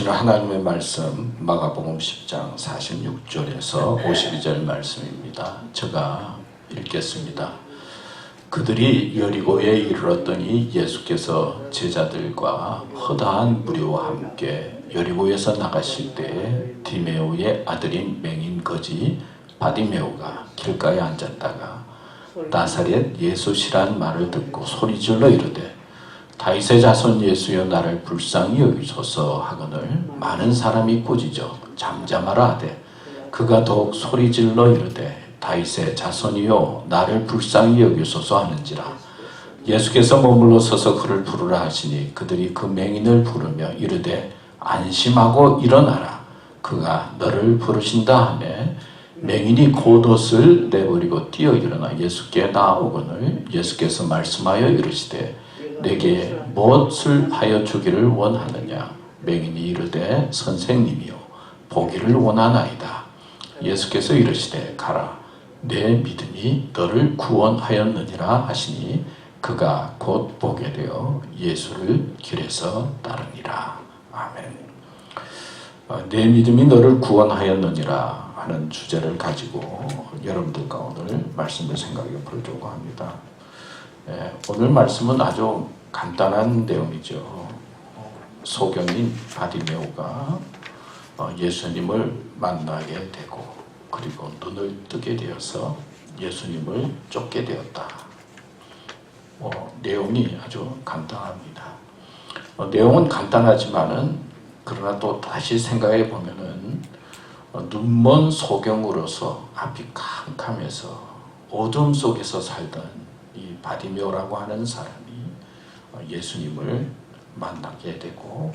주시는 하나님의 말씀 마가복음 10장 46절에서 52절 말씀입니다. 제가 읽겠습니다. 그들이 여리고에 이르렀더니 예수께서 제자들과 허다한 무리와 함께 여리고에서 나가실 때에 디메오의 아들인 맹인 거지 바디메오가 길가에 앉았다가 나사렛 예수시란 말을 듣고 소리질러 이르되 다윗의 자손 예수여 나를 불쌍히 여기소서 하거늘 많은 사람이 꾸짖어 잠잠하라 하되 그가 더욱 소리질러 이르되 다윗의 자손이여 나를 불쌍히 여기소서 하는지라. 예수께서 머물러 서서 그를 부르라 하시니 그들이 그 맹인을 부르며 이르되 안심하고 일어나라 그가 너를 부르신다 하며 맹인이 겉옷을 내버리고 뛰어 일어나 예수께 나아오거늘 예수께서 말씀하여 이르시되 내게 무엇을 하여 주기를 원하느냐. 맹인이 이르되 선생님이요 보기를 원하나이다. 예수께서 이르시되 가라 내 믿음이 너를 구원하였느니라 하시니 그가 곧 보게 되어 예수를 길에서 따르니라. 아멘. 내 믿음이 너를 구원하였느니라 하는 주제를 가지고 여러분들과 오늘 말씀을 생각해 보려고 합니다. 오늘 말씀은 아주 간단한 내용이죠. 소경인 바디메오가 예수님을 만나게 되고 그리고 눈을 뜨게 되어서 예수님을 쫓게 되었다. 내용이 아주 간단합니다. 내용은 간단하지만은 그러나 또 다시 생각해 보면은 눈먼 소경으로서 앞이 캄캄해서 어둠 속에서 살던 이 바디메오라고 하는 사람이 예수님을 만나게 되고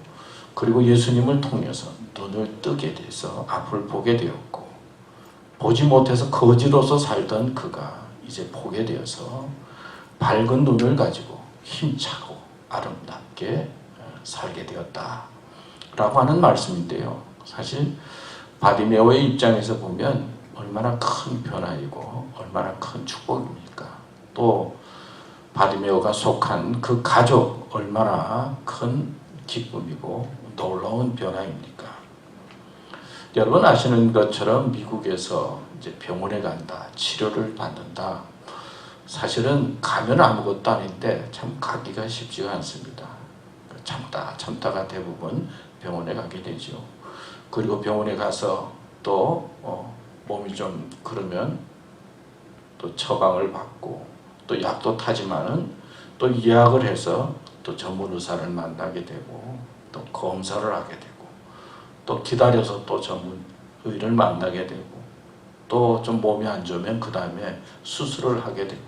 그리고 예수님을 통해서 눈을 뜨게 돼서 앞을 보게 되었고 보지 못해서 거지로서 살던 그가 이제 보게 되어서 밝은 눈을 가지고 힘차고 아름답게 살게 되었다라고 하는 말씀인데요. 사실 바디메오의 입장에서 보면 얼마나 큰 변화이고 얼마나 큰 축복입니까? 또 바디메오가 속한 그 가족 얼마나 큰 기쁨이고 놀라운 변화입니까? 여러분 아시는 것처럼 미국에서 이제 병원에 간다, 치료를 받는다. 사실은 가면 아무것도 아닌데 참 가기가 쉽지가 않습니다. 참다가 대부분 병원에 가게 되죠. 그리고 병원에 가서 또 몸이 좀 그러면 또 처방을 받고 또 약도 타지만은 또 예약을 해서 또 전문 의사를 만나게 되고 또 검사를 하게 되고 또 기다려서 또 전문 의를 만나게 되고 또 좀 몸이 안 좋으면 그 다음에 수술을 하게 되고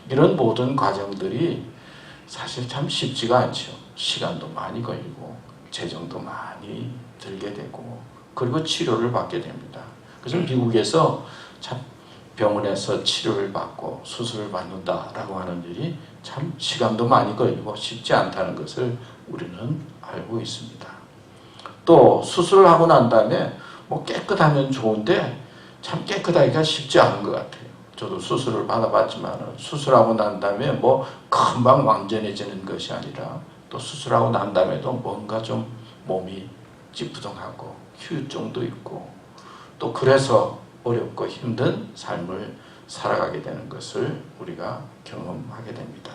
이런 모든 과정들이 사실 참 쉽지가 않죠. 시간도 많이 걸리고 재정도 많이 들게 되고 그리고 치료를 받게 됩니다. 그래서 미국에서 참 병원에서 치료를 받고 수술을 받는다라고 하는 일이 참 시간도 많이 걸리고 쉽지 않다는 것을 우리는 알고 있습니다. 또 수술을 하고 난 다음에 깨끗하면 좋은데 참 깨끗하기가 쉽지 않은 것 같아요. 저도 수술을 받아봤지만 수술하고 난 다음에 금방 완전해지는 것이 아니라 또 수술하고 난 다음에도 뭔가 좀 몸이 찌뿌둥하고 휴유증도 있고 또 그래서 어렵고 힘든 삶을 살아가게 되는 것을 우리가 경험하게 됩니다.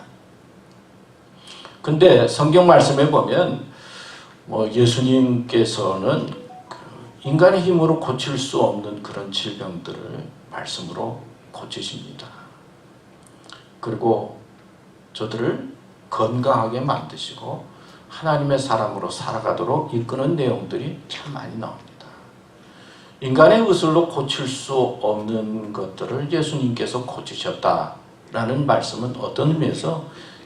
근데 성경 말씀에 보면 예수님께서는 인간의 힘으로 고칠 수 없는 그런 질병들을 말씀으로 고치십니다. 그리고 저들을 건강하게 만드시고 하나님의 사람으로 살아가도록 이끄는 내용들이 참 많이 나옵니다. 인간의 의술로 고칠 수 없는 것들을 예수님께서 고치셨다라는 말씀은 어떤 의미에서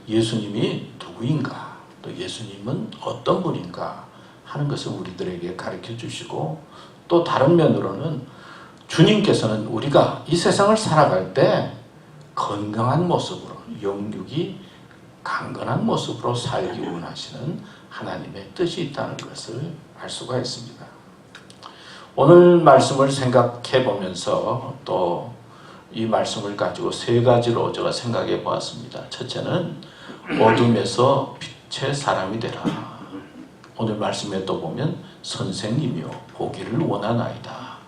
예수님이 누구인가, 또 예수님은 어떤 분인가 하는 것을 우리들에게 가르쳐 주시고 또 다른 면으로는 주님께서는 우리가 이 세상을 살아갈 때 건강한 모습으로 영육이 강건한 모습으로 살기 원하시는 하나님의 뜻이 있다는 것을 알 수가 있습니다. 오늘 말씀을 생각해 보면서 또 이 말씀을 가지고 세 가지로 제가 생각해 보았습니다. 첫째는 어둠에서 빛의 사람이 되라. 오늘 말씀에 또 보면 선생님이요 보기를 원하나이다.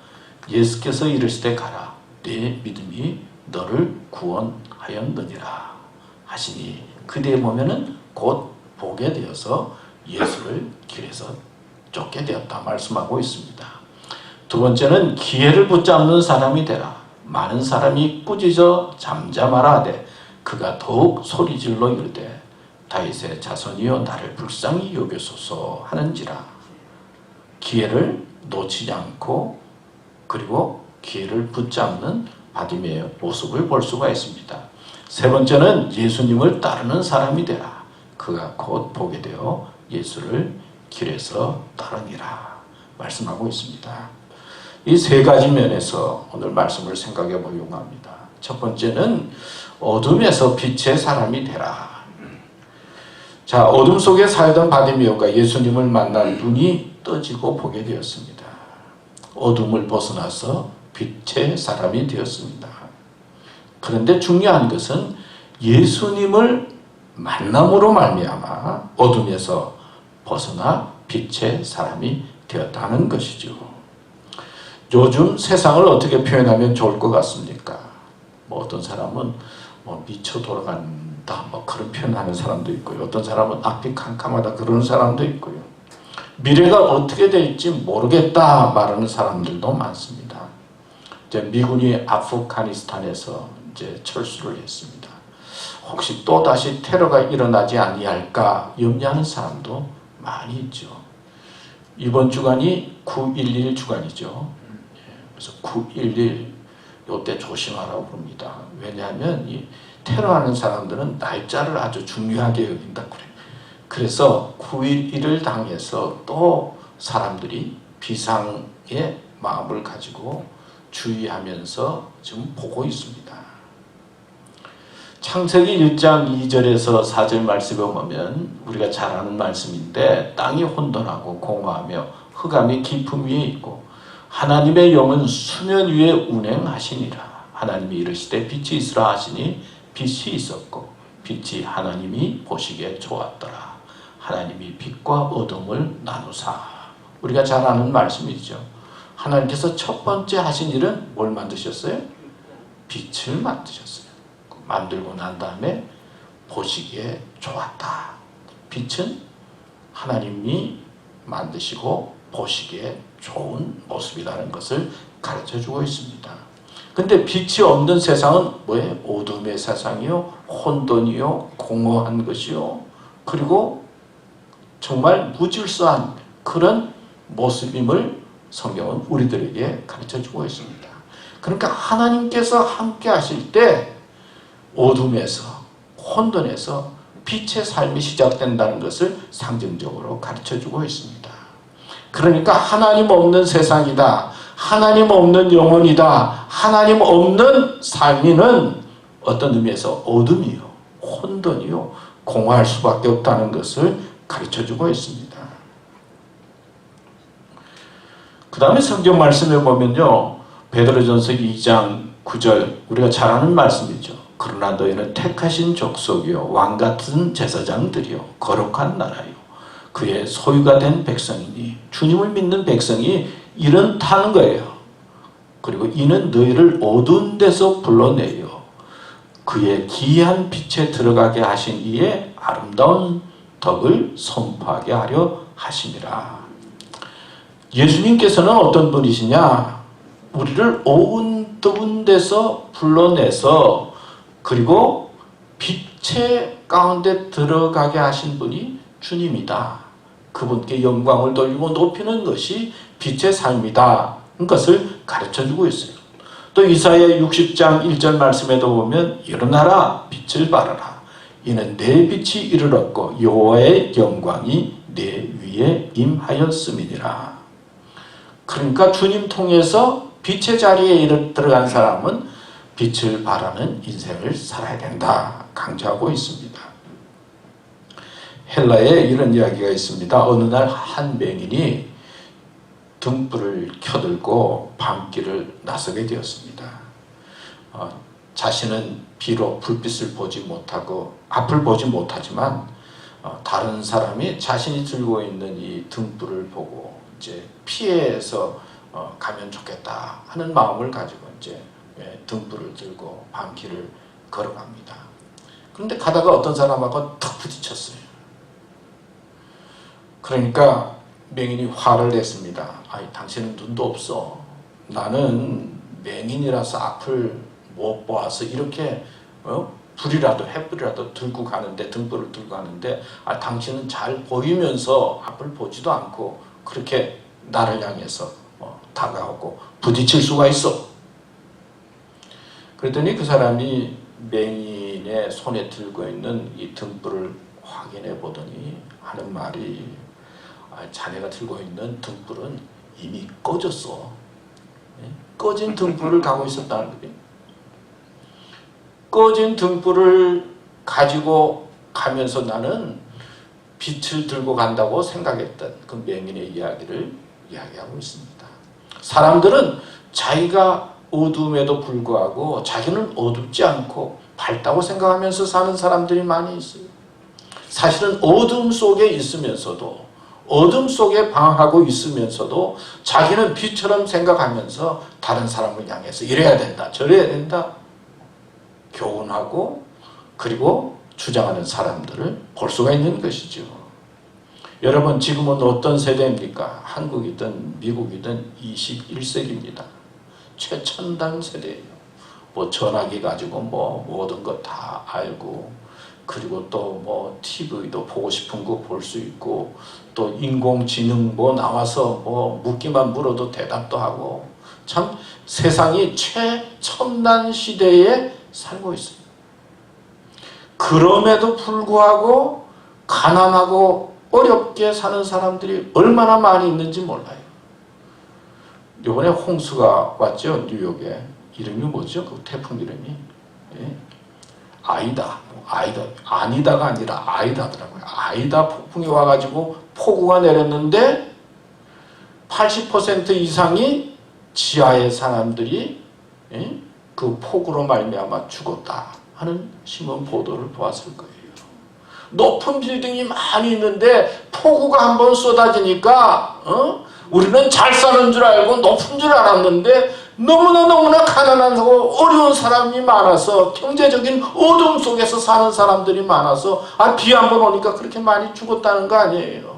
예수께서 이르시되 가라. 내 믿음이 너를 구원하였느니라 하시니 그대에 보면은 곧 보게 되어서 예수를 길에서 쫓게 되었다 말씀하고 있습니다. 두 번째는 기회를 붙잡는 사람이 되라. 많은 사람이 꾸짖어 잠잠하라 하되 그가 더욱 소리질러 이르되 다윗의 자손이여 나를 불쌍히 여겨소서 하는지라. 기회를 놓치지 않고 그리고 기회를 붙잡는 바디메의 모습을 볼 수가 있습니다. 세 번째는 예수님을 따르는 사람이 되라. 그가 곧 보게 되어 예수를 길에서 따르니라 말씀하고 있습니다. 이 세 가지 면에서 오늘 말씀을 생각해 보려고 합니다. 첫 번째는 어둠에서 빛의 사람이 되라. 자, 어둠 속에 살던 바디메오가 예수님을 만난 눈이 떠지고 보게 되었습니다. 어둠을 벗어나서 빛의 사람이 되었습니다. 그런데 중요한 것은 예수님을 만남으로 말미암아 어둠에서 벗어나 빛의 사람이 되었다는 것이죠. 요즘 세상을 어떻게 표현하면 좋을 것 같습니까? 어떤 사람은 미쳐 돌아간다 그런 표현하는 사람도 있고요. 어떤 사람은 앞이 캄캄하다 그러는 사람도 있고요. 미래가 어떻게 될지 모르겠다 말하는 사람들도 많습니다. 이제 미군이 아프가니스탄에서 이제 철수를 했습니다. 혹시 또 다시 테러가 일어나지 아니할까 염려하는 사람도 많이 있죠. 이번 주간이 9.11 주간이죠. 그래서 9.11 요때 조심하라고 그럽니다. 왜냐하면 이 테러하는 사람들은 날짜를 아주 중요하게 여긴다 그래요. 그래서 9.11을 당해서 또 사람들이 비상의 마음을 가지고 주의하면서 지금 보고 있습니다. 창세기 1장 2절에서 4절 말씀에 보면 우리가 잘 아는 말씀인데 땅이 혼돈하고 공허하며 흑암이 깊음 위에 있고 하나님의 영은 수면 위에 운행하시니라. 하나님이 이르시되 빛이 있으라 하시니 빛이 있었고 빛이 하나님이 보시기에 좋았더라. 하나님이 빛과 어둠을 나누사. 우리가 잘 아는 말씀이죠. 하나님께서 첫 번째 하신 일은 뭘 만드셨어요? 빛을 만드셨어요. 만들고 난 다음에 보시기에 좋았다. 빛은 하나님이 만드시고 보시기에 좋은 모습이라는 것을 가르쳐주고 있습니다. 근데 빛이 없는 세상은 뭐예요? 어둠의 세상이요, 혼돈이요, 공허한 것이요, 그리고 정말 무질서한 그런 모습임을 성경은 우리들에게 가르쳐주고 있습니다. 그러니까 하나님께서 함께 하실 때 어둠에서, 혼돈에서 빛의 삶이 시작된다는 것을 상징적으로 가르쳐주고 있습니다. 그러니까 하나님 없는 세상이다, 하나님 없는 영혼이다, 하나님 없는 삶이는 어떤 의미에서 어둠이요, 혼돈이요, 공허할 수밖에 없다는 것을 가르쳐주고 있습니다. 그 다음에 성경 말씀에 보면요, 베드로전서 2장 9절 우리가 잘 아는 말씀이죠. 그러나 너희는 택하신 족속이요 왕같은 제사장들이요 거룩한 나라요 그의 소유가 된 백성이니. 주님을 믿는 백성이 이런다는 거예요. 그리고 이는 너희를 어두운 데서 불러내요 그의 기이한 빛에 들어가게 하신 이의 아름다운 덕을 선포하게 하려 하심이라. 예수님께서는 어떤 분이시냐? 우리를 어두운 데서 불러내서 그리고 빛의 가운데 들어가게 하신 분이 주님이다. 그분께 영광을 돌리고 높이는 것이 빛의 삶이다. 것을 가르쳐주고 있어요. 또 이사야 60장 1절 말씀에도 보면 일어나라 빛을 발하라. 이는 내 빛이 이르렀고 여호와의 영광이 내 위에 임하였음이니라. 그러니까 주님 통해서 빛의 자리에 들어간 사람은 빛을 발하는 인생을 살아야 된다 강조하고 있습니다. 헬라에 이런 이야기가 있습니다. 어느 날 한 맹인이 등불을 켜들고 밤길을 나서게 되었습니다. 자신은 비록 불빛을 보지 못하고 앞을 보지 못하지만 다른 사람이 자신이 들고 있는 이 등불을 보고 이제 피해서 가면 좋겠다 하는 마음을 가지고 이제 등불을 들고 밤길을 걸어갑니다. 그런데 가다가 어떤 사람하고 탁 부딪혔어요. 그러니까 맹인이 화를 냈습니다. 아이, 당신은 눈도 없어. 나는 맹인이라서 앞을 못 보아서 이렇게 불이라도 횃불이라도 들고 가는데, 등불을 들고 가는데, 당신은 잘 보이면서 앞을 보지도 않고 그렇게 나를 향해서 다가오고 부딪힐 수가 있어. 그랬더니 그 사람이 맹인의 손에 들고 있는 이 등불을 확인해 보더니 하는 말이, 자네가 들고 있는 등불은 이미 꺼졌어. 꺼진 등불을 가고 있었다는 거예요. 꺼진 등불을 가지고 가면서 나는 빛을 들고 간다고 생각했던 그 맹인의 이야기를 이야기하고 있습니다. 사람들은 자기가 어두움에도 불구하고 자기는 어둡지 않고 밝다고 생각하면서 사는 사람들이 많이 있어요. 사실은 어둠 속에 있으면서도, 어둠 속에 방황하고 있으면서도 자기는 빛처럼 생각하면서 다른 사람을 향해서 이래야 된다, 저래야 된다 교훈하고 그리고 주장하는 사람들을 볼 수가 있는 것이죠. 여러분, 지금은 어떤 세대입니까? 한국이든 미국이든 21세기입니다. 최첨단 세대예요. 뭐 전화기 가지고 뭐 모든 것 다 알고, 그리고 또 뭐 TV도 보고 싶은 거 볼 수 있고, 또 인공지능 뭐 나와서 뭐 묻기만 물어도 대답도 하고, 참 세상이 최첨단 시대에 살고 있어요. 그럼에도 불구하고 가난하고 어렵게 사는 사람들이 얼마나 많이 있는지 몰라요. 이번에 홍수가 왔죠, 뉴욕에. 이름이 뭐죠? 그 태풍 이름이? 아이다. 아니다가 아니라 아이다더라고요. 아이다 폭풍이 와가지고 폭우가 내렸는데 80% 이상이 지하의 사람들이 그 폭우로 말미암아 죽었다 하는 신문 보도를 보았을 거예요. 높은 빌딩이 많이 있는데 폭우가 한번 쏟아지니까 우리는 잘 사는 줄 알고 높은 줄 알았는데 너무나 가난하고 어려운 사람이 많아서, 경제적인 어둠 속에서 사는 사람들이 많아서 비 한번 오니까 그렇게 많이 죽었다는 거 아니에요.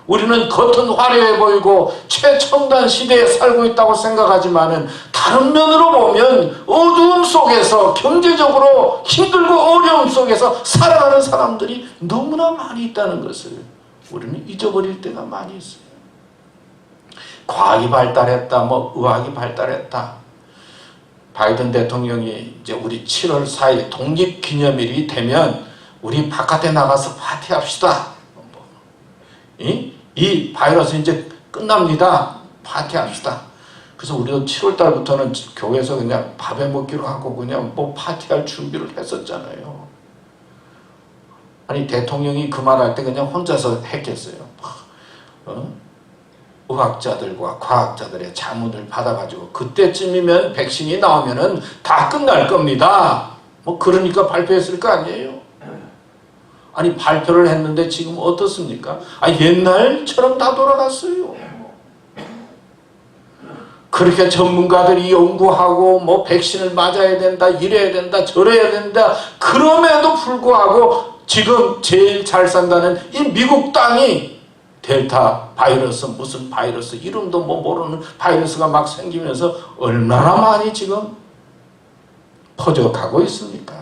우리는 겉은 화려해 보이고 최첨단 시대에 살고 있다고 생각하지만은 다른 면으로 보면 어두움 속에서 경제적으로 힘들고 어려움 속에서 살아가는 사람들이 너무나 많이 있다는 것을 우리는 잊어버릴 때가 많이 있어요. 과학이 발달했다, 뭐 의학이 발달했다. 바이든 대통령이 이제 우리 7월 4일 독립기념일이 되면 우리 바깥에 나가서 파티합시다. 이 바이러스 이제 끝납니다. 파티합시다. 그래서 우리도 7월 달부터는 교회에서 그냥 밥에 먹기로 하고 그냥 뭐 파티할 준비를 했었잖아요. 아니, 대통령이 그 말할 때 그냥 혼자서 했겠어요. 의학자들과 과학자들의 자문을 받아가지고 그때쯤이면 백신이 나오면은 다 끝날 겁니다. 뭐 그러니까 발표했을 거 아니에요. 아니, 발표를 했는데 지금 어떻습니까? 옛날처럼 다 돌아갔어요. 그렇게 전문가들이 연구하고 뭐 백신을 맞아야 된다, 이래야 된다, 저래야 된다. 그럼에도 불구하고 지금 제일 잘 산다는 이 미국 땅이 델타 바이러스, 무슨 바이러스, 이름도 뭐 모르는 바이러스가 막 생기면서 얼마나 많이 지금 퍼져가고 있습니까?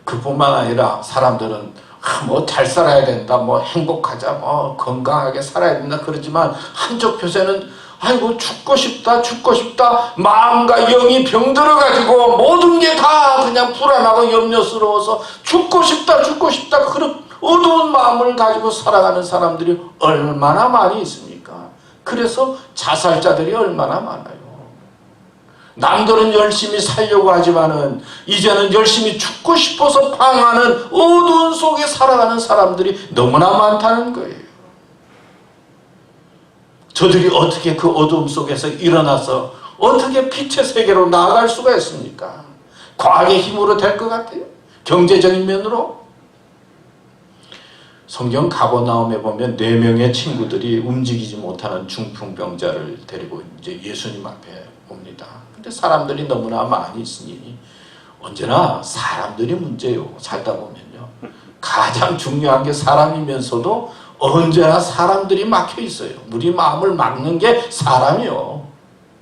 그뿐만 아니라 사람들은 뭐 잘 살아야 된다, 뭐 행복하자, 뭐 건강하게 살아야 된다 그러지만 한쪽 표세는 아이고 죽고 싶다 마음과 영이 병들어가지고 모든 게 다 그냥 불안하고 염려스러워서 죽고 싶다 그런 어두운 마음을 가지고 살아가는 사람들이 얼마나 많이 있습니까? 그래서 자살자들이 얼마나 많아요. 남들은 열심히 살려고 하지만은 이제는 열심히 죽고 싶어서 방황하는 어두운 속에 살아가는 사람들이 너무나 많다는 거예요. 저들이 어떻게 그 어두움 속에서 일어나서 어떻게 빛의 세계로 나아갈 수가 있습니까? 과학의 힘으로 될 것 같아요? 경제적인 면으로. 성경 가버나움에 보면 4명의 친구들이 움직이지 못하는 중풍병자를 데리고 이제 예수님 앞에 옵니다. 근데 사람들이 너무나 많이 있으니 언제나 사람들이 문제예요. 살다 보면요. 가장 중요한 게 사람이면서도 언제나 사람들이 막혀 있어요. 우리 마음을 막는 게 사람이요.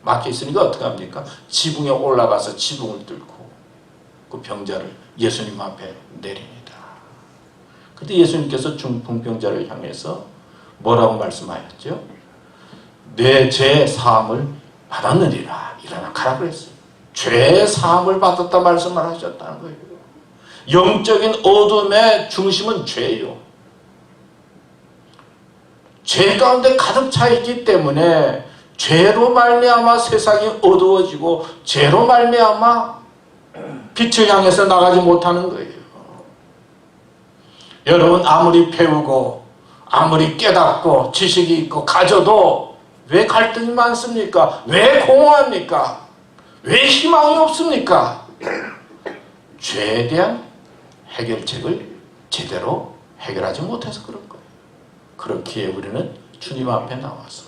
막혀 있으니까 어떻게 합니까? 지붕에 올라가서 지붕을 뚫고 그 병자를 예수님 앞에 내립니다. 그때 예수님께서 중풍병자를 향해서 뭐라고 말씀하셨죠? 내 죄 사함을 받았느니라. 일어나 가라 그랬어요. 죄 사함을 받았다 말씀을 하셨다는 거예요. 영적인 어둠의 중심은 죄예요. 죄 가운데 가득 차 있기 때문에 죄로 말미암아 세상이 어두워지고 죄로 말미암아 빛을 향해서 나가지 못하는 거예요. 여러분 아무리 배우고 아무리 깨닫고 지식이 있고 가져도 왜 갈등이 많습니까? 왜 공허합니까? 왜 희망이 없습니까? 죄에 대한 해결책을 제대로 해결하지 못해서 그런 거예요. 그렇기에 우리는 주님 앞에 나와서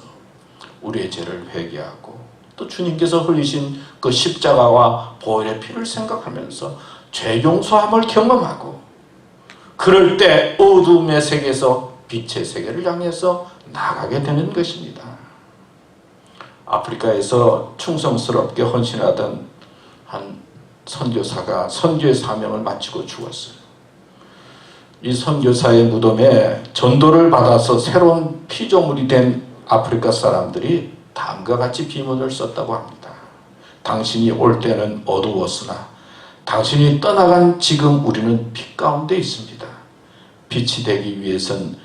우리의 죄를 회개하고 또 주님께서 흘리신 그 십자가와 보혈의 피를 생각하면서 죄 용서함을 경험하고 그럴 때 어둠의 세계에서 빛의 세계를 향해서 나가게 되는 것입니다. 아프리카에서 충성스럽게 헌신하던 한 선교사가 선교의 사명을 마치고 죽었어요. 이 선교사의 무덤에 전도를 받아서 새로운 피조물이 된 아프리카 사람들이 다음과 같이 비문을 썼다고 합니다. 당신이 올 때는 어두웠으나 당신이 떠나간 지금 우리는 빛 가운데 있습니다. 빛이 되기 위해선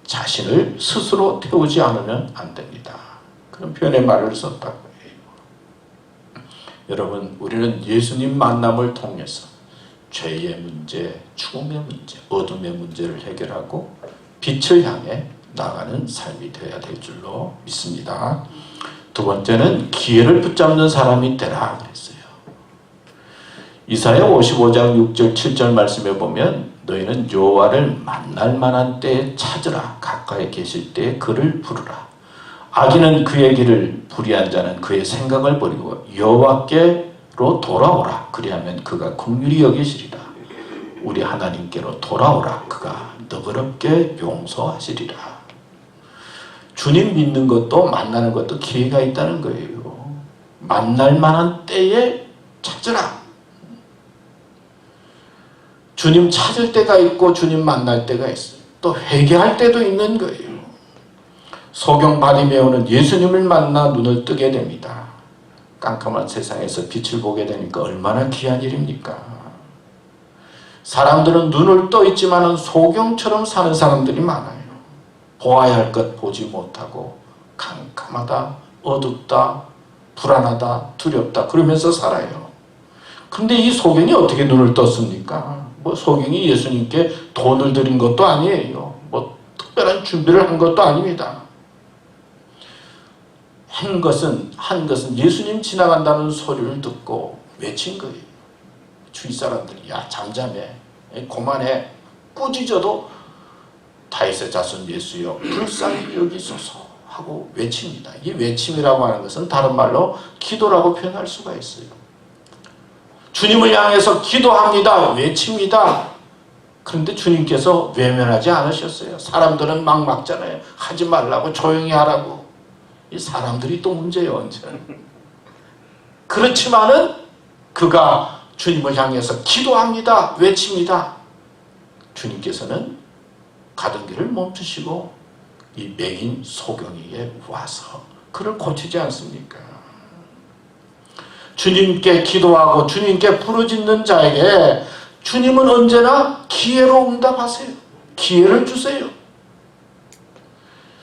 자신을 스스로 태우지 않으면 안 됩니다. 그런 표현의 말을 썼다고 해요. 여러분, 우리는 예수님 만남을 통해서 죄의 문제, 죽음의 문제, 어둠의 문제를 해결하고 빛을 향해 나가는 삶이 되어야 될 줄로 믿습니다. 두 번째는 기회를 붙잡는 사람이 되라 그랬어요. 이사야 55장 6절 7절 말씀에 보면 너희는 여호와를 만날 만한 때에 찾으라. 가까이 계실 때에 그를 부르라. 악인은 그의 길을 불의한 자는 그의 생각을 버리고 여호와께로 돌아오라. 그리하면 그가 긍휼히 여기시리라. 우리 하나님께로 돌아오라. 그가 너그럽게 용서하시리라. 주님 믿는 것도 만나는 것도 기회가 있다는 거예요. 만날 만한 때에 찾으라. 주님 찾을 때가 있고 주님 만날 때가 있어요. 또 회개할 때도 있는 거예요. 소경 바리메오는 예수님을 만나 눈을 뜨게 됩니다. 깜깜한 세상에서 빛을 보게 되니까 얼마나 귀한 일입니까? 사람들은 눈을 떠 있지만 소경처럼 사는 사람들이 많아요. 보아야 할 것 보지 못하고 캄캄하다, 어둡다, 불안하다, 두렵다 그러면서 살아요. 근데 이 소경이 어떻게 눈을 떴습니까? 뭐 소경이 예수님께 돈을 드린 것도 아니에요. 뭐 특별한 준비를 한 것도 아닙니다. 한 것은 예수님 지나간다는 소리를 듣고 외친 거예요. 주위 사람들이 야 잠잠해, 고만해, 꾸짖어도 다윗의 자손 예수여 불쌍히 여기소서 하고 외칩니다. 이 외침이라고 하는 것은 다른 말로 기도라고 표현할 수가 있어요. 주님을 향해서 기도합니다. 외칩니다. 그런데 주님께서 외면하지 않으셨어요. 사람들은 막 막잖아요. 하지 말라고 조용히 하라고. 이 사람들이 또 문제예요. 언제는. 그렇지만은 그가 주님을 향해서 기도합니다. 외칩니다. 주님께서는 가던 길을 멈추시고 이 맹인 소경이에 와서 그를 고치지 않습니까? 주님께 기도하고 주님께 부르짖는 자에게 주님은 언제나 기회로 응답하세요. 기회를 주세요.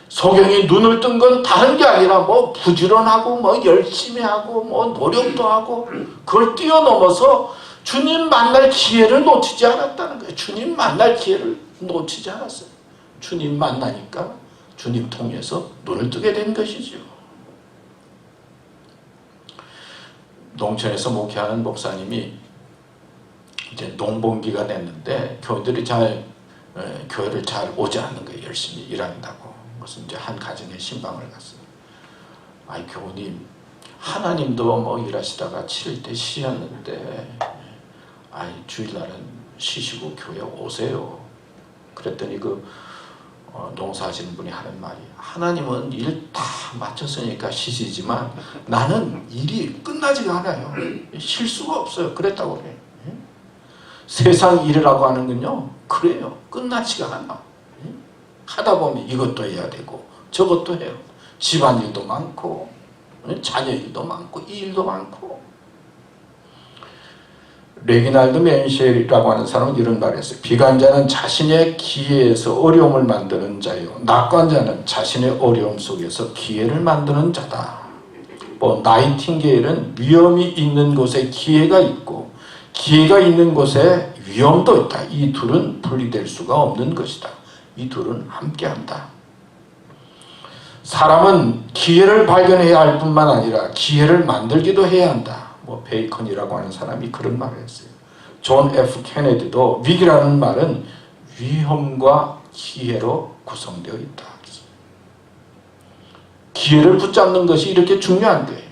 소경이 눈을 뜬 건 다른 게 아니라 뭐 부지런하고 뭐 열심히 하고 뭐 노력도 하고 그걸 뛰어넘어서 주님 만날 기회를 놓치지 않았다는 거예요. 주님 만날 기회를 놓치지 않았어요. 주님 만나니까 주님 통해서 눈을 뜨게 된 것이죠. 농촌에서 목회하는 목사님이 이제 농번기가 됐는데 교회를 잘 오지 않는 거예요. 열심히 일한다고. 그래서 이제 한 가정에 신방을 갔어요. 아이 교우님, 하나님도 뭐 일하시다가 7일 쉬셨는데 주일날은 쉬시고 교회 오세요. 그랬더니 농사하시는 분이 하는 말이, 하나님은 일 다 마쳤으니까 쉬시지만 나는 일이 끝나지가 않아요. 쉴 수가 없어요. 그랬다고 그래요. 세상 일이라고 하는 건요, 그래요. 끝나지가 않아. 하다 보면 이것도 해야 되고 저것도 해요. 집안일도 많고 자녀 일도 많고 이 일도 많고. 레기날드 맨쉘이라고 하는 사람은 이런 말을 했어요. 비관자는 자신의 기회에서 어려움을 만드는 자요, 낙관자는 자신의 어려움 속에서 기회를 만드는 자다. 나이팅게일은 위험이 있는 곳에 기회가 있고 기회가 있는 곳에 위험도 있다. 이 둘은 분리될 수가 없는 것이다. 이 둘은 함께한다. 사람은 기회를 발견해야 할 뿐만 아니라 기회를 만들기도 해야 한다. 베이컨이라고 하는 사람이 그런 말을 했어요. 존 F 케네디도 위기라는 말은 위험과 기회로 구성되어 있다. 기회를 붙잡는 것이 이렇게 중요한 거예요.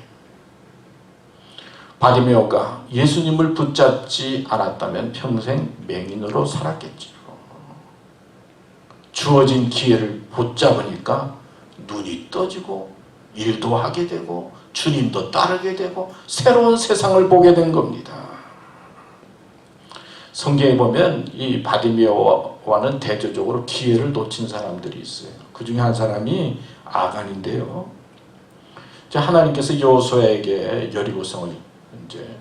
바디메오가 예수님을 붙잡지 않았다면 평생 맹인으로 살았겠지요. 주어진 기회를 붙잡으니까 눈이 떠지고 일도 하게 되고 주님도 따르게 되고 새로운 세상을 보게 된 겁니다. 성경에 보면 이 바디메오와는 대조적으로 기회를 놓친 사람들이 있어요. 그 중에 한 사람이 아간인데요. 하나님께서 여호수아에게 여리고성을 이제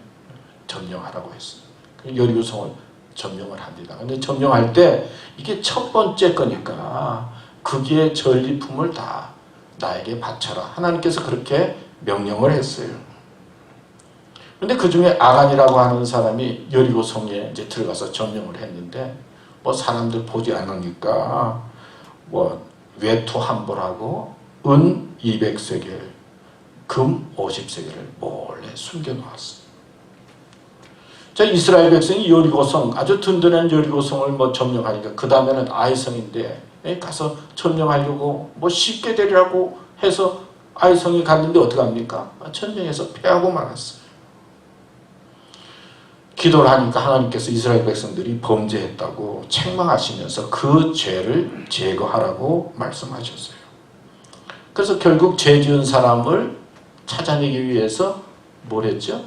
점령하라고 했어요. 여리고성을 점령을 합니다. 근데 점령할 때 이게 첫 번째 거니까 거기에 전리품을 다 나에게 바쳐라. 하나님께서 그렇게 명령을 했어요. 근데 그 중에 아간이라고 하는 사람이 여리고성에 이제 들어가서 점령을 했는데 사람들 보지 않으니까 외투 한 벌하고 은 200세겔, 금 50세겔을 몰래 숨겨놓았어요. 이스라엘 백성이 여리고성, 아주 든든한 여리고성을 점령하니까 그 다음에는 아이성인데 가서 점령하려고 쉽게 되리라고 해서 아이성에 갔는데 어떻게 합니까? 전쟁에서 패하고 말았어요. 기도를 하니까 하나님께서 이스라엘 백성들이 범죄했다고 책망하시면서 그 죄를 제거하라고 말씀하셨어요. 그래서 결국 죄 지은 사람을 찾아내기 위해서 뭘 했죠?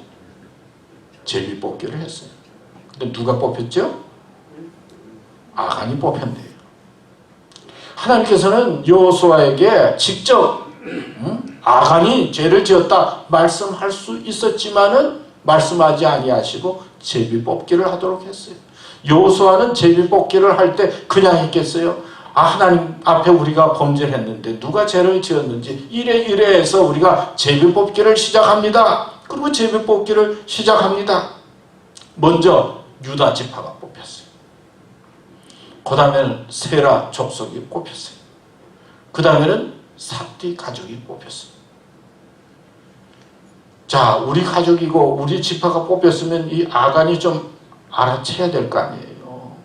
제비뽑기를 했어요. 근데 누가 뽑혔죠? 아간이 뽑혔네요. 하나님께서는 여호수아에게 직접 아간이 죄를 지었다 말씀할 수 있었지만은 말씀하지 아니하시고 제비뽑기를 하도록 했어요. 여호수아는 제비뽑기를 할 때 그냥 했겠어요? 하나님 앞에 우리가 범죄를 했는데 누가 죄를 지었는지 이래 해서 우리가 제비뽑기를 시작합니다. 그리고 제비뽑기를 시작합니다. 먼저 유다 지파가 뽑혔어요. 그 다음에는 세라 족속이 뽑혔어요. 그 다음에는 삽디 가족이 뽑혔어요. 자, 우리 가족이고 우리 지파가 뽑혔으면 이 아간이 좀 알아채야 될 거 아니에요.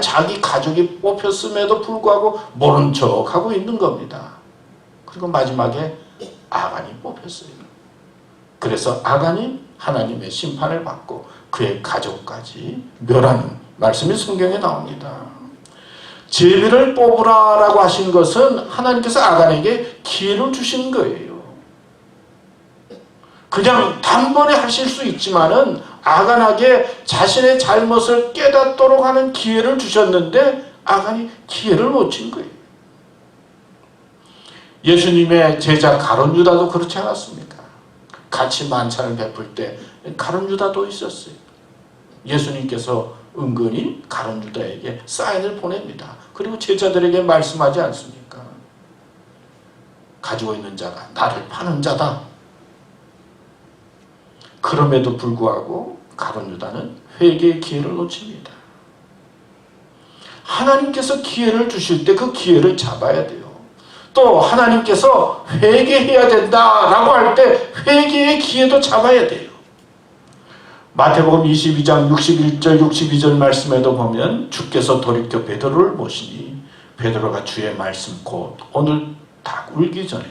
자기 가족이 뽑혔음에도 불구하고 모른 척하고 있는 겁니다. 그리고 마지막에 아간이 뽑혔어요. 그래서 아간이 하나님의 심판을 받고 그의 가족까지 멸하는 말씀이 성경에 나옵니다. 제비를 뽑으라라고 하신 것은 하나님께서 아간에게 기회를 주신 거예요. 그냥 단번에 하실 수 있지만은 아간에게 자신의 잘못을 깨닫도록 하는 기회를 주셨는데 아간이 기회를 놓친 거예요. 예수님의 제자 가룟 유다도 그렇지 않았습니까? 같이 만찬을 베풀 때 가룟 유다도 있었어요. 예수님께서 은근히 가룟 유다에게 사인을 보냅니다. 그리고 제자들에게 말씀하지 않습니까? 가지고 있는 자가 나를 파는 자다. 그럼에도 불구하고 가룟 유다는 회개의 기회를 놓칩니다. 하나님께서 기회를 주실 때 그 기회를 잡아야 돼요. 또 하나님께서 회개해야 된다라고 할 때 회개의 기회도 잡아야 돼요. 마태복음 22장 61절 62절 말씀에도 보면 주께서 돌이켜 베드로를 보시니 베드로가 주의 말씀 곧 오늘 딱 울기 전에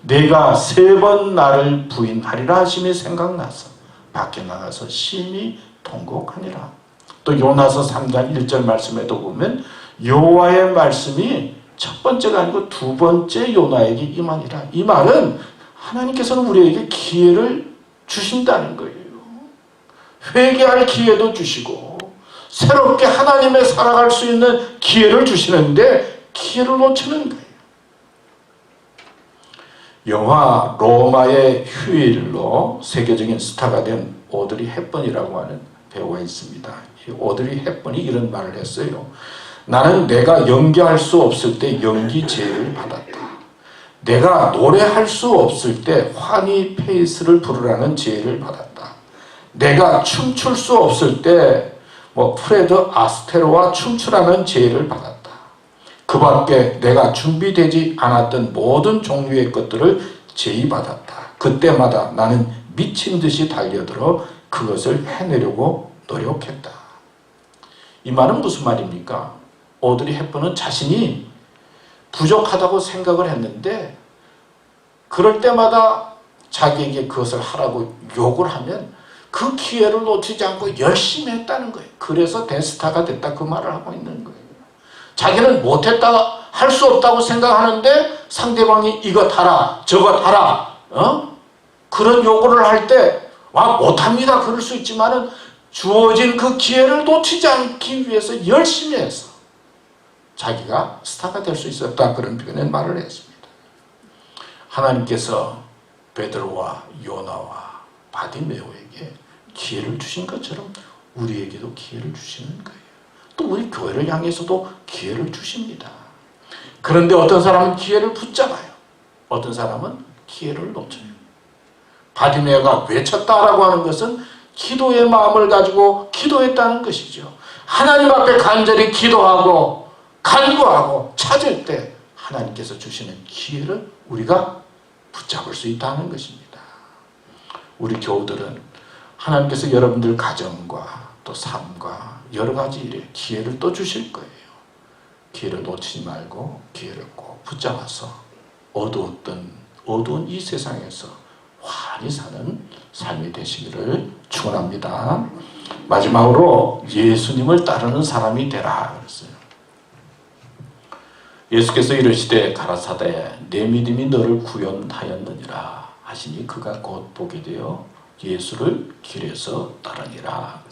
내가 3번 나를 부인하리라 하심이 생각나서 밖에 나가서 심히 통곡하니라. 또 요나서 3장 1절 말씀에도 보면 여호와의 말씀이 첫 번째가 아니고 두 번째 요나에게 임하니라. 이 말은 하나님께서는 우리에게 기회를 주신다는 거예요. 회개할 기회도 주시고 새롭게 하나님의 살아갈 수 있는 기회를 주시는데 기회를 놓치는 거예요. 영화 로마의 휴일로 세계적인 스타가 된 오드리 헵번이라고 하는 배우가 있습니다. 이 오드리 헵번이 이런 말을 했어요. 나는 내가 연기할 수 없을 때 연기 제의를 받았다. 내가 노래할 수 없을 때 환희 페이스를 부르라는 제의를 받았다. 내가 춤출 수 없을 때 프레드 아스테로와 춤추라는 제의를 받았다. 그 밖에 내가 준비되지 않았던 모든 종류의 것들을 제의받았다. 그때마다 나는 미친 듯이 달려들어 그것을 해내려고 노력했다. 이 말은 무슨 말입니까? 오드리 헵번은 자신이 부족하다고 생각을 했는데 그럴 때마다 자기에게 그것을 하라고 욕을 하면 그 기회를 놓치지 않고 열심히 했다는 거예요. 그래서 대스타가 됐다 그 말을 하고 있는 거예요. 자기는 못했다 할 수 없다고 생각하는데 상대방이 이것 하라 저것 하라 그런 요구를 할 때 못합니다 그럴 수 있지만은 주어진 그 기회를 놓치지 않기 위해서 열심히 해서 자기가 스타가 될 수 있었다 그런 표현의 말을 했습니다. 하나님께서 베드로와 요나와 바디메오에게 기회를 주신 것처럼 우리에게도 기회를 주시는 거예요. 또 우리 교회를 향해서도 기회를 주십니다. 그런데 어떤 사람은 기회를 붙잡아요. 어떤 사람은 기회를 놓쳐요. 바디메오가 외쳤다라고 하는 것은 기도의 마음을 가지고 기도했다는 것이죠. 하나님 앞에 간절히 기도하고 간구하고 찾을 때 하나님께서 주시는 기회를 우리가 붙잡을 수 있다는 것입니다. 우리 교우들은 하나님께서 여러분들 가정과 또 삶과 여러 가지 일에 기회를 또 주실 거예요. 기회를 놓치지 말고 기회를 꼭 붙잡아서 어두운 이 세상에서 환히 사는 삶이 되시기를 축원합니다. 마지막으로 예수님을 따르는 사람이 되라 그랬어요. 예수께서 이르시되 가라사대 내 믿음이 너를 구원하였느니라 하시니 그가 곧 보게 되어 예수를 길에서 따르니라.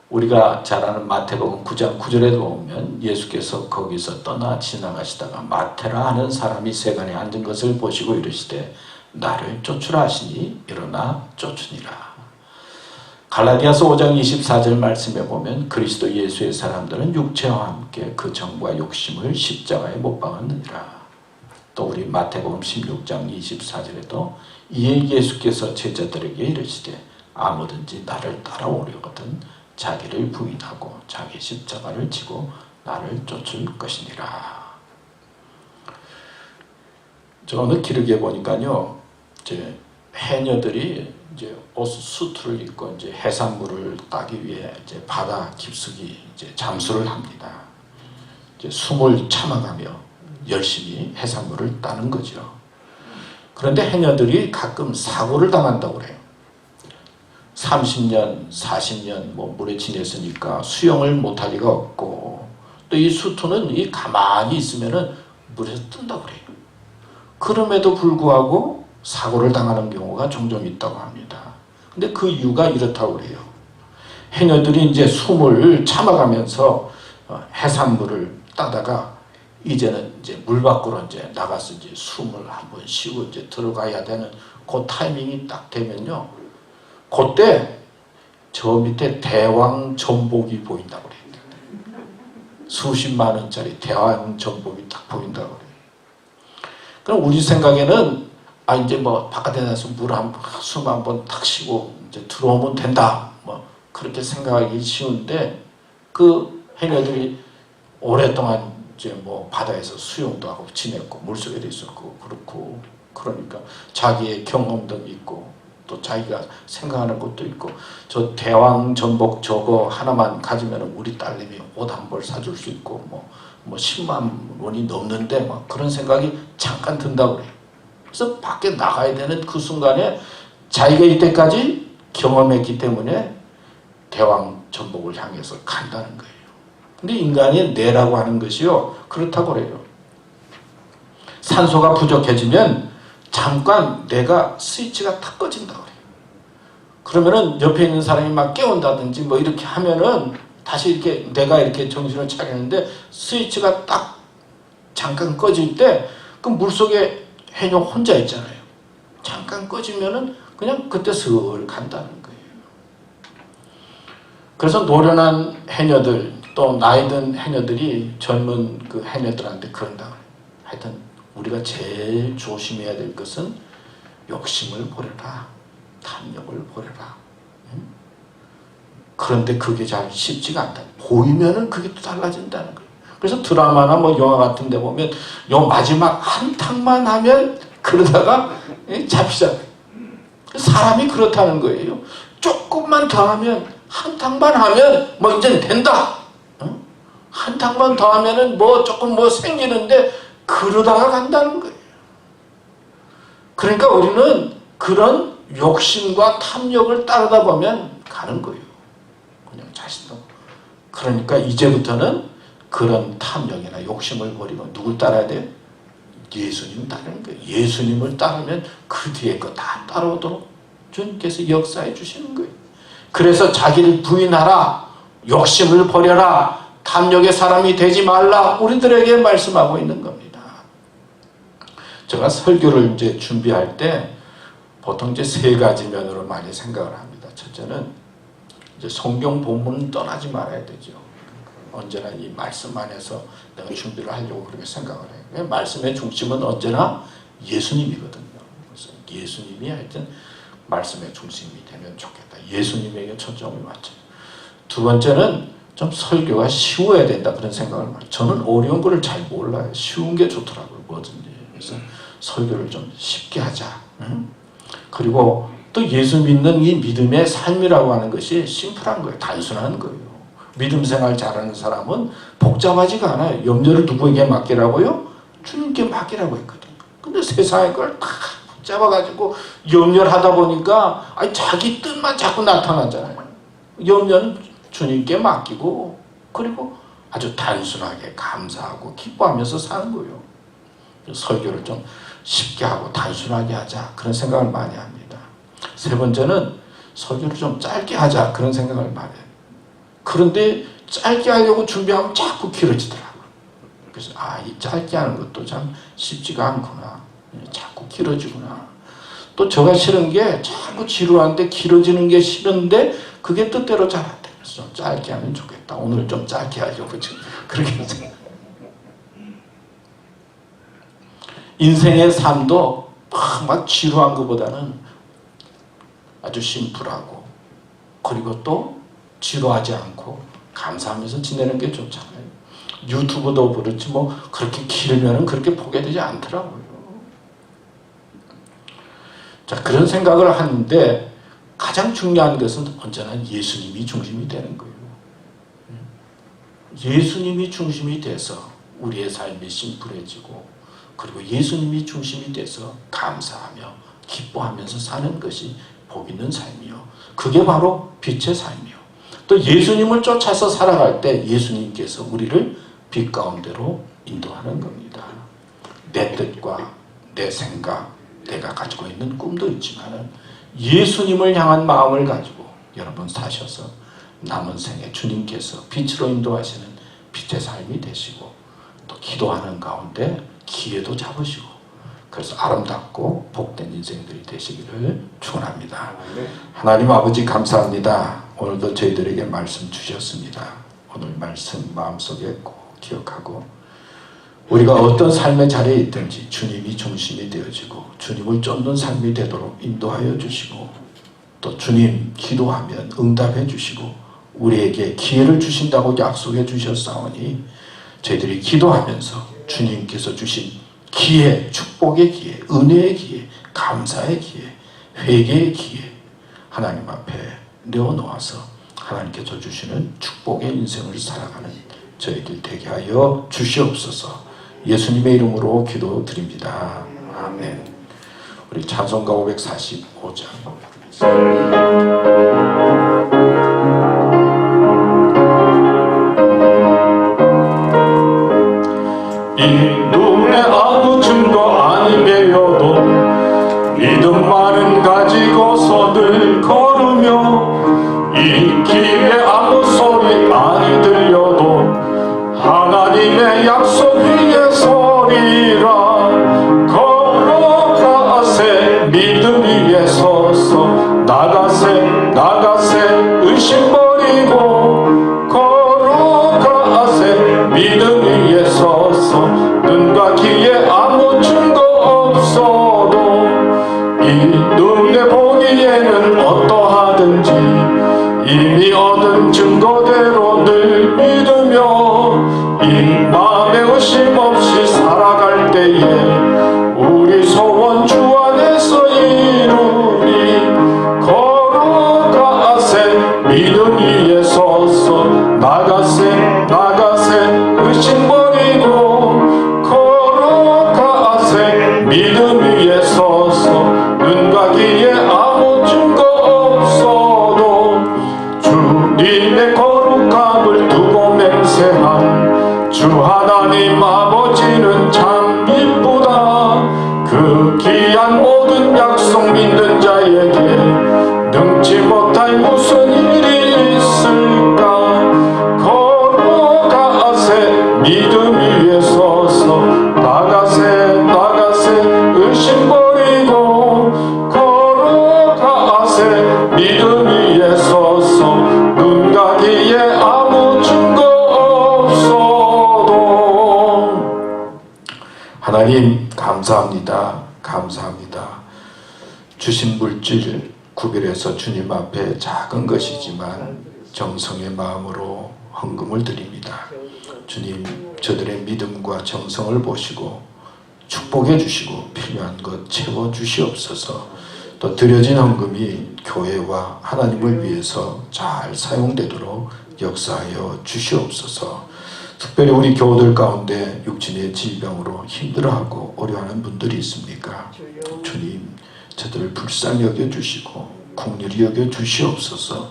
우리가 잘 아는 마태복음 9장 9절에도 보면 예수께서 거기서 떠나 지나가시다가 마테라 하는 사람이 세간에 앉은 것을 보시고 이르시되 나를 쫓으라 하시니 일어나 쫓으니라. 갈라디아서 5장 24절 말씀에 보면 그리스도 예수의 사람들은 육체와 함께 그 정과 욕심을 십자가에 못 박았느니라. 또 우리 마태복음 16장 24절에도 이에 예수께서 제자들에게 이르시되 아무든지 나를 따라오려거든 자기를 부인하고 자기 십자가를 지고 나를 쫓을 것이니라. 저 어느 기록에 보니까요, 이제 해녀들이 이제 옷 수트를 입고 이제 해산물을 따기 위해 이제 바다 깊숙이 이제 잠수를 합니다. 이제 숨을 참아가며 열심히 해산물을 따는 거죠. 그런데 해녀들이 가끔 사고를 당한다고 그래요. 30년, 40년 물에 지냈으니까 수영을 못할 리가 없고 또 이 수트는 이 가만히 있으면은 물에서 뜬다고 그래요. 그럼에도 불구하고 사고를 당하는 경우가 종종 있다고 합니다. 근데 그 이유가 이렇다고 그래요. 해녀들이 이제 숨을 참아가면서 해산물을 따다가 이제는 이제 물 밖으로 이제 나가서 이제 숨을 한번 쉬고 이제 들어가야 되는 그 타이밍이 딱 되면요. 그때 저 밑에 대왕 전복이 보인다고 그래요. 수십만 원짜리 대왕 전복이 딱 보인다고 그래요. 그럼 우리 생각에는 이제 바깥에 나서 숨 한번 탁 쉬고 이제 들어오면 된다. 그렇게 생각하기 쉬운데 그 해녀들이 오랫동안 이제 바다에서 수영도 하고 지냈고 물속에도 있었고 그렇고 그러니까 자기의 경험도 있고 또 자기가 생각하는 것도 있고, 저 대왕 전복 저거 하나만 가지면 우리 딸내미 옷 한 벌 사줄 수 있고, 뭐 10만 원이 넘는데 막 그런 생각이 잠깐 든다고 그래요. 그래서 밖에 나가야 되는 그 순간에 자기가 이때까지 경험했기 때문에 대왕 전복을 향해서 간다는 거예요. 근데 인간의 뇌라고 하는 것이요, 그렇다고 그래요. 산소가 부족해지면 잠깐 뇌가 스위치가 탁 꺼진다고 그래요. 그러면은 옆에 있는 사람이 막 깨운다든지 뭐 이렇게 하면은 다시 이렇게 뇌가 이렇게 정신을 차리는데, 스위치가 딱 잠깐 꺼질 때 그 물속에 해녀 혼자 있잖아요. 잠깐 꺼지면은 그냥 그때 슬 간다는 거예요. 그래서 노련한 해녀들, 또 나이 든 해녀들이 젊은 그 해녀들한테 그런다 그래요. 하여튼 우리가 제일 조심해야 될 것은 욕심을 버려라, 탐욕을 버려라. 그런데 그게 잘 쉽지가 않다. 보이면은 그게 또 달라진다는 거예요. 그래서 드라마나 뭐 영화 같은 데 보면 요 마지막 한 탕만 하면 그러다가 잡히잖아요. 사람이 그렇다는 거예요. 조금만 더 하면, 한 탕만 하면 뭐 이제 된다. 한 탕만 더 하면은 뭐 조금 뭐 생기는데 그러다가 간다는 거예요. 그러니까 우리는 그런 욕심과 탐욕을 따르다 보면 가는 거예요. 그냥 자신도. 그러니까 이제부터는 그런 탐욕이나 욕심을 버리고 누굴 따라야 돼요? 예수님 따르는 거예요. 예수님을 따르면 그 뒤에 거 다 따라오도록 주님께서 역사해 주시는 거예요. 그래서 자기를 부인하라, 욕심을 버려라, 탐욕의 사람이 되지 말라, 우리들에게 말씀하고 있는 겁니다. 제가 설교를 이제 준비할 때 보통 이제 세 가지 면으로 많이 생각을 합니다. 첫째는 이제 성경 본문은 떠나지 말아야 되죠. 언제나 이 말씀 안에서 내가 준비를 하려고 그렇게 생각을 해요. 말씀의 중심은 언제나 예수님이거든요. 그래서 예수님이 하여튼 말씀의 중심이 되면 좋겠다. 예수님에게 초점을 맞춰요. 두 번째는 좀 설교가 쉬워야 된다, 그런 생각을 많이 해요. 저는 어려운 거를 잘 몰라요. 쉬운 게 좋더라고요, 뭐든지. 그래서 설교를 좀 쉽게 하자. 그리고 또 예수 믿는 이 믿음의 삶이라고 하는 것이 심플한 거예요. 단순한 거예요. 믿음 생활 잘하는 사람은 복잡하지가 않아요. 염려를 누구에게 맡기라고요? 주님께 맡기라고 했거든요. 근데 세상의 걸 다 붙잡아가지고 염려를 하다 보니까 자기 뜻만 자꾸 나타나잖아요. 염려는 주님께 맡기고, 그리고 아주 단순하게 감사하고 기뻐하면서 사는 거예요. 설교를 좀 쉽게 하고 단순하게 하자, 그런 생각을 많이 합니다. 세 번째는 설교를 좀 짧게 하자, 그런 생각을 많이 해요. 그런데 짧게 하려고 준비하면 자꾸 길어지더라고요. 그래서 이 짧게 하는 것도 참 쉽지가 않구나. 자꾸 길어지구나. 또 제가 싫은 게 자꾸 지루한데 길어지는 게 싫은데 그게 뜻대로 잘 안 돼요. 그래서 좀 짧게 하면 좋겠다. 오늘 좀 짧게 하려고 지금 그렇게 생각해요. 인생의 삶도 막 지루한 것보다는 아주 심플하고, 그리고 또 지루하지 않고 감사하면서 지내는 게 좋잖아요. 유튜브도 그렇지 뭐 그렇게 길면 그렇게 보게 되지 않더라고요. 자, 그런 생각을 하는데 가장 중요한 것은 언제나 예수님이 중심이 되는 거예요. 예수님이 중심이 돼서 우리의 삶이 심플해지고, 그리고 예수님이 중심이 돼서 감사하며 기뻐하면서 사는 것이 복 있는 삶이요. 그게 바로 빛의 삶이요. 또 예수님을 쫓아서 살아갈 때 예수님께서 우리를 빛 가운데로 인도하는 겁니다. 내 뜻과 내 생각, 내가 가지고 있는 꿈도 있지만 예수님을 향한 마음을 가지고 여러분 사셔서 남은 생에 주님께서 빛으로 인도하시는 빛의 삶이 되시고, 또 기도하는 가운데 기회도 잡으시고, 그래서 아름답고 복된 인생들이 되시기를 축원합니다. 하나님 아버지 감사합니다. 오늘도 저희들에게 말씀 주셨습니다. 오늘 말씀 마음속에 꼭 기억하고, 우리가 어떤 삶의 자리에 있든지 주님이 중심이 되어지고 주님을 쫓는 삶이 되도록 인도하여 주시고, 또 주님 기도하면 응답해 주시고 우리에게 기회를 주신다고 약속해 주셨사오니, 저희들이 기도하면서 주님께서 주신 기회, 축복의 기회, 은혜의 기회, 감사의 기회, 회개의 기회 하나님 앞에 내어놓아서 하나님께서 주시는 축복의 인생을 살아가는 저희들 되게 하여 주시옵소서. 예수님의 이름으로 기도드립니다. 아멘. 우리 찬송가 545장 이 눈에 아무 증거 아니 배워도 믿음만은 가지고서 늘 걸으며 이 길에 아무 소리 아니 들려도 하나님의 약속 위에 서리라. 걸어가세 믿음 위에 서서 나가세 나가세 의심 버리고 걸어가세 믿음 위에 서서 눈과 귀에 아무 증거 없어도 이 눈에 보기에는 어떠하든지 이미 얻은 증거대로 늘 믿으며 이 마음에 의심 없이 살아갈 때에 우리 소원 주 안에서 이루리. 걸어가세 믿음 위에 서서 나가세 나가세 의심 버리고 걸어가세 믿음 위에 서서 눈과 귀에 아무 증거 없어도 주님의 거룩함을 두고 맹세한 주 하나님 아버지는 참 이쁘다. 그 귀한 모든 약속 믿는 자에게 능치 못할 무슨 일이 있을까. 걸어가세 믿음 위에 서서 나가세 나가세 의심 버리고 걸어가세 믿음 위에 서서 눈과 귀에 아무 증거 없어도. 하나님 감사합니다. 감사합니다. 주신 물질 구별해서 주님 앞에 작은 것이지만 정성의 마음으로 헌금을 드립니다. 주님, 저들의 믿음과 정성을 보시고 축복해 주시고 필요한 것 채워 주시옵소서. 또 드려진 헌금이 교회와 하나님을 위해서 잘 사용되도록 역사하여 주시옵소서. 특별히 우리 교우들 가운데 육신의 질병으로 힘들어하고 어려워하는 분들이 있습니까? 주님, 저들을 불쌍히 여겨주시고 긍휼히 여겨주시옵소서.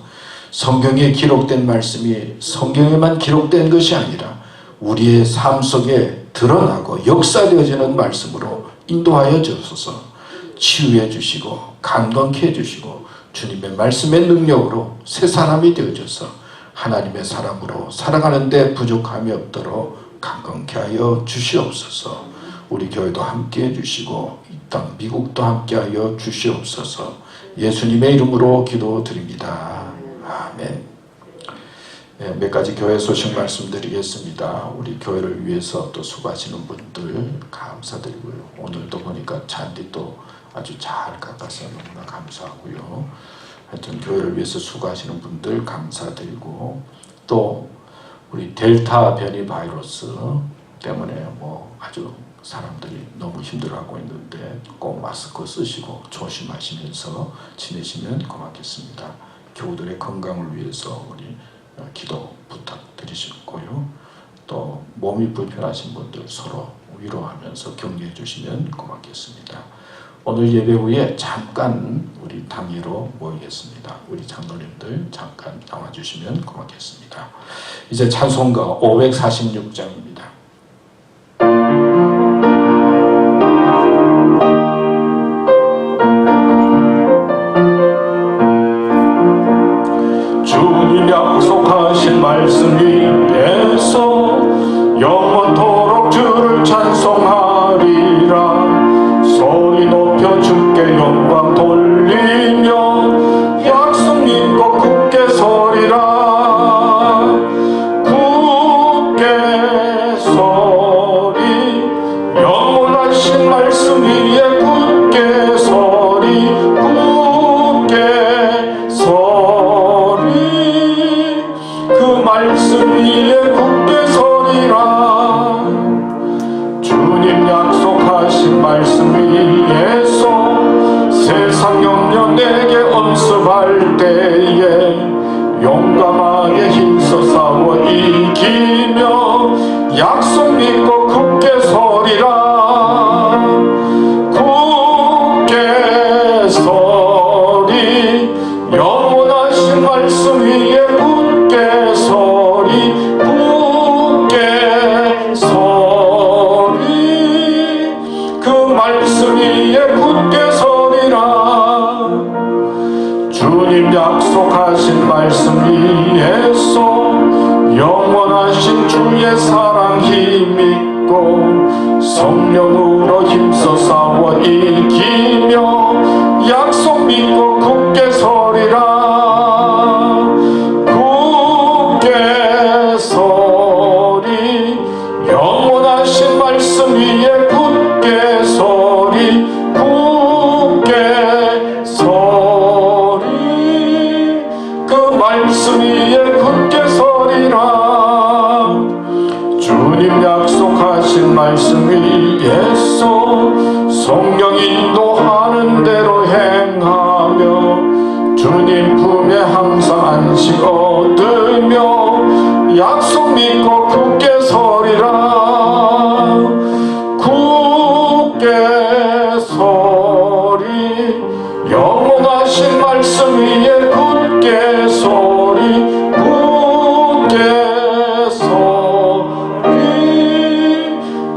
성경에 기록된 말씀이 성경에만 기록된 것이 아니라 우리의 삶 속에 드러나고 역사되어지는 말씀으로 인도하여 주소서. 치유해 주시고 강건케 해주시고 주님의 말씀의 능력으로 새 사람이 되어져서 하나님의 사람으로 살아가는 데 부족함이 없도록 강건케 하여 주시옵소서. 우리 교회도 함께 해주시고 이 땅 미국도 함께 하여 주시옵소서. 예수님의 이름으로 기도드립니다. 아멘. 네, 몇 가지 교회 소식 말씀드리겠습니다. 우리 교회를 위해서 또 수고하시는 분들 감사드리고요. 오늘도 보니까 잔디도 아주 잘 깎아서 너무나 감사하고요. 하여튼 교회를 위해서 수고하시는 분들 감사드리고, 또 우리 델타 변이 바이러스 때문에 뭐 아주 사람들이 너무 힘들어하고 있는데 꼭 마스크 쓰시고 조심하시면서 지내시면 고맙겠습니다. 교우들의 건강을 위해서 우리 기도 부탁드리시고요. 또 몸이 불편하신 분들 서로 위로하면서 격려해 주시면 고맙겠습니다. 오늘 예배 후에 잠깐 우리 당회로 모이겠습니다. 우리 장로님들 잠깐 나와주시면 고맙겠습니다. 이제 찬송가 546장입니다. 주님 약속하신 말씀 위에서 영원토록 주를 찬송하리라. 소리 높여 주께 영광 돌리며 약속 믿고 굳게 서리라. 굳게 때에 용감하게 힘써 싸워 이기며 약속 믿고 굳게 서리라. 굳게 서리 영원하신 말씀 위에 굳게 서리. 굳게 서리 그 말씀 위에 굳게 서리라. 주님 약속하신 말씀 위에서 영원하신 주의 사랑 힘있고 성령으로 힘써 싸워 이기며 약속 믿고 굳게 서리라. 굳게 서리 영원하신 말씀 위에 굳게 서리. 굳게 서리 그 말씀 위에 굳게 서리라. 주님 약속하신 말씀 위에서 성령 인도하는 대로 행하며 주님 품에 항상 안식 얻으며 약속 믿고 굳게 서리라. 굳게 서리 영원하신 말씀 위에 굳게 서리. 굳게 서리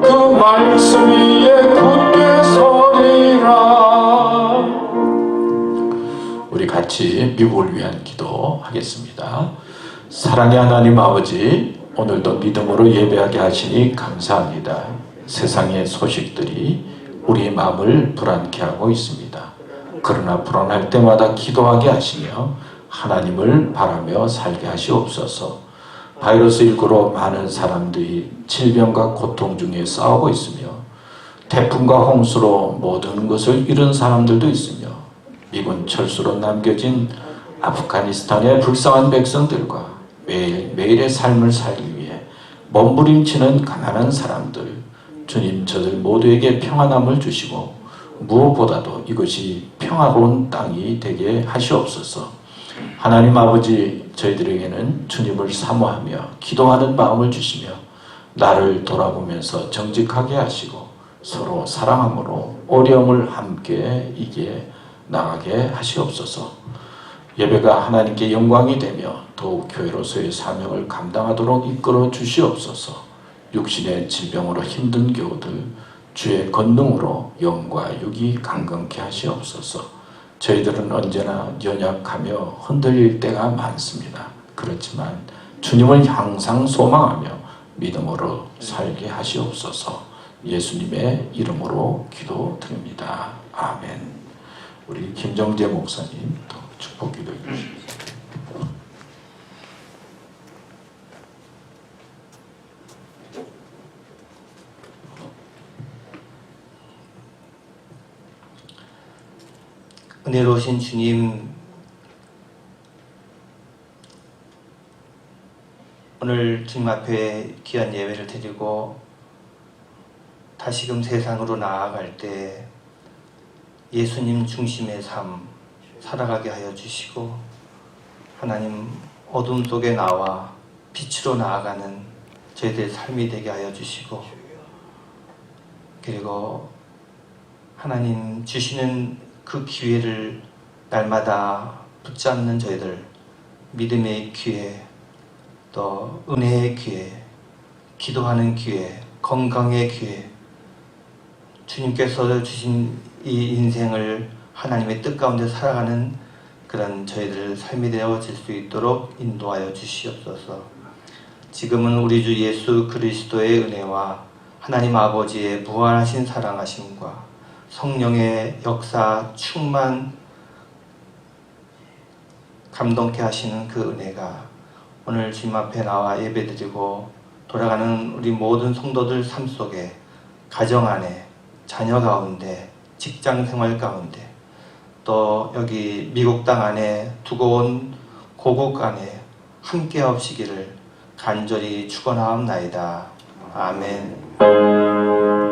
그 말씀 위에 굳게 서리라. 우리 같이 미국을 위한 기도하겠습니다. 사랑의 하나님 아버지, 오늘도 믿음으로 예배하게 하시니 감사합니다. 세상의 소식들이 우리의 마음을 불안케 하고 있습니다. 그러나 불안할 때마다 기도하게 하시며 하나님을 바라며 살게 하시옵소서. 바이러스19로 많은 사람들이 질병과 고통 중에 싸우고 있으며 태풍과 홍수로 모든 것을 잃은 사람들도 있으며 미군 철수로 남겨진 아프가니스탄의 불쌍한 백성들과 매일매일의 삶을 살기 위해 몸부림치는 가난한 사람들, 주님 저들 모두에게 평안함을 주시고 무엇보다도 이것이 평화로운 땅이 되게 하시옵소서. 하나님 아버지, 저희들에게는 주님을 사모하며 기도하는 마음을 주시며 나를 돌아보면서 정직하게 하시고 서로 사랑함으로 어려움을 함께 이겨 나가게 하시옵소서. 예배가 하나님께 영광이 되며 더욱 교회로서의 사명을 감당하도록 이끌어 주시옵소서. 육신의 질병으로 힘든 교우들 주의 권능으로 영과 육이 강건케 하시옵소서. 저희들은 언제나 연약하며 흔들릴 때가 많습니다. 그렇지만 주님을 항상 소망하며 믿음으로 살게 하시옵소서. 예수님의 이름으로 기도드립니다. 아멘. 우리 김정재 목사님 또 축복 기도해 주십시오. 은혜로우신 주님, 오늘 주님 앞에 귀한 예배를 드리고 다시금 세상으로 나아갈 때 예수님 중심의 삶 살아가게 하여 주시고 하나님 어둠 속에 나와 빛으로 나아가는 저희들의 삶이 되게 하여 주시고 그리고 하나님 주시는 그 기회를 날마다 붙잡는 저희들 믿음의 기회, 또 은혜의 기회, 기도하는 기회, 건강의 기회, 주님께서 주신 이 인생을 하나님의 뜻 가운데 살아가는 그런 저희들 삶이 되어질 수 있도록 인도하여 주시옵소서. 지금은 우리 주 예수 그리스도의 은혜와 하나님 아버지의 무한하신 사랑하심과 성령의 역사 충만 감동케 하시는 그 은혜가 오늘 주님 앞에 나와 예배드리고 돌아가는 우리 모든 성도들 삶 속에 가정 안에 자녀 가운데 직장 생활 가운데 또 여기 미국 땅 안에 두고 온 고국 안에 함께 하옵시기를 간절히 축원하옵나이다. 아멘.